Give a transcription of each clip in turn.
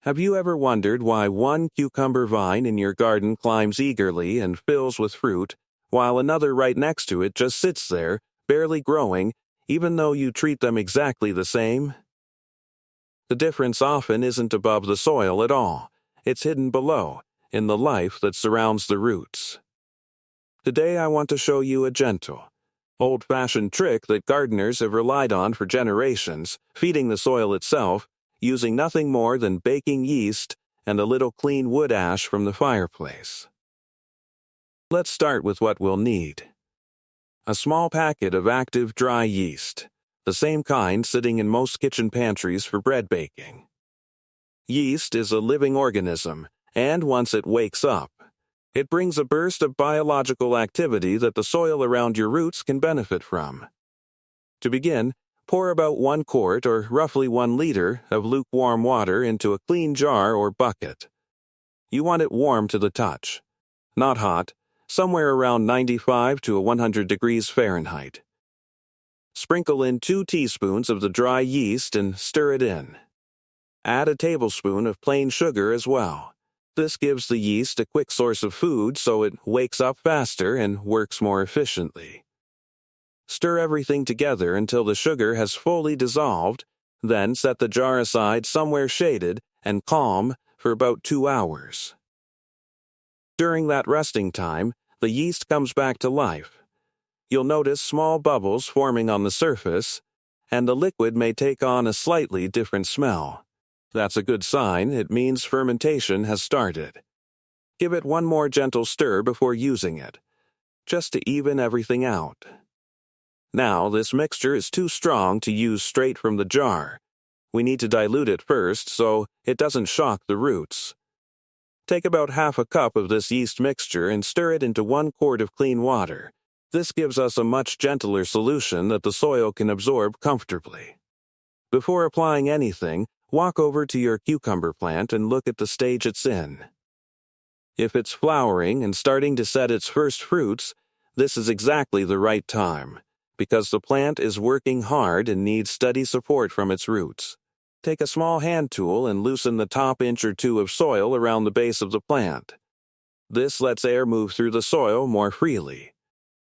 Have you ever wondered why one cucumber vine in your garden climbs eagerly and fills with fruit, while another right next to it just sits there, barely growing, even though you treat them exactly the same? The difference often isn't above the soil at all. It's hidden below, in the life that surrounds the roots. Today I want to show you a gentle, old-fashioned trick that gardeners have relied on for generations, feeding the soil itself, using nothing more than baking yeast and a little clean wood ash from the fireplace. Let's start with what we'll need. A small packet of active dry yeast, the same kind sitting in most kitchen pantries for bread baking. Yeast is a living organism, and once it wakes up, it brings a burst of biological activity that the soil around your roots can benefit from. To begin, pour about 1 quart or roughly 1 liter of lukewarm water into a clean jar or bucket. You want it warm to the touch, not hot, somewhere around 95 to 100 degrees Fahrenheit. Sprinkle in 2 teaspoons of the dry yeast and stir it in. Add a tablespoon of plain sugar as well. This gives the yeast a quick source of food so it wakes up faster and works more efficiently. Stir everything together until the sugar has fully dissolved, then set the jar aside somewhere shaded and calm for about 2 hours. During that resting time, the yeast comes back to life. You'll notice small bubbles forming on the surface, and the liquid may take on a slightly different smell. That's a good sign. It means fermentation has started. Give it one more gentle stir before using it, just to even everything out. Now, this mixture is too strong to use straight from the jar. We need to dilute it first so it doesn't shock the roots. Take about half a cup of this yeast mixture and stir it into 1 quart of clean water. This gives us a much gentler solution that the soil can absorb comfortably. Before applying anything, walk over to your cucumber plant and look at the stage it's in. If it's flowering and starting to set its first fruits, this is exactly the right time, because the plant is working hard and needs steady support from its roots. Take a small hand tool and loosen the top inch or 2 of soil around the base of the plant. This lets air move through the soil more freely.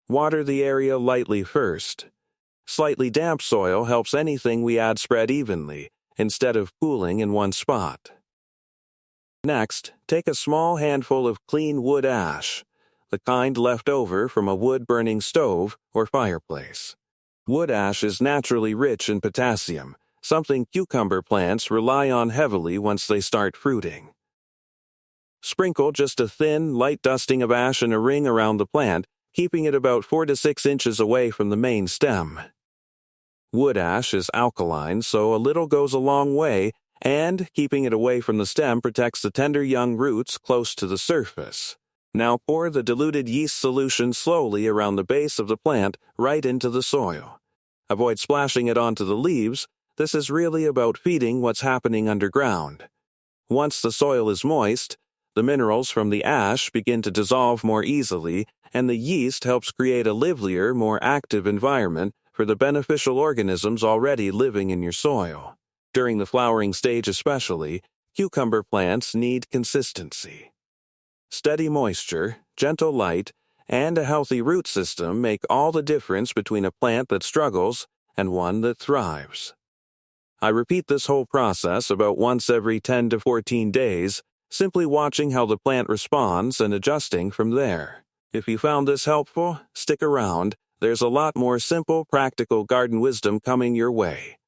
Water the area lightly first. Slightly damp soil helps anything we add spread evenly, instead of pooling in one spot. Next, take a small handful of clean wood ash, the kind left over from a wood-burning stove or fireplace. Wood ash is naturally rich in potassium, something cucumber plants rely on heavily once they start fruiting. Sprinkle just a thin, light dusting of ash in a ring around the plant, keeping it about 4 to 6 inches away from the main stem. Wood ash is alkaline, so a little goes a long way, and keeping it away from the stem protects the tender young roots close to the surface. Now pour the diluted yeast solution slowly around the base of the plant right into the soil. Avoid splashing it onto the leaves. This is really about feeding what's happening underground. Once the soil is moist, the minerals from the ash begin to dissolve more easily, and the yeast helps create a livelier, more active environment for the beneficial organisms already living in your soil. During the flowering stage especially, cucumber plants need consistency. Steady moisture, gentle light, and a healthy root system make all the difference between a plant that struggles and one that thrives. I repeat this whole process about once every 10 to 14 days, simply watching how the plant responds and adjusting from there. If you found this helpful, stick around. There's a lot more simple, practical garden wisdom coming your way.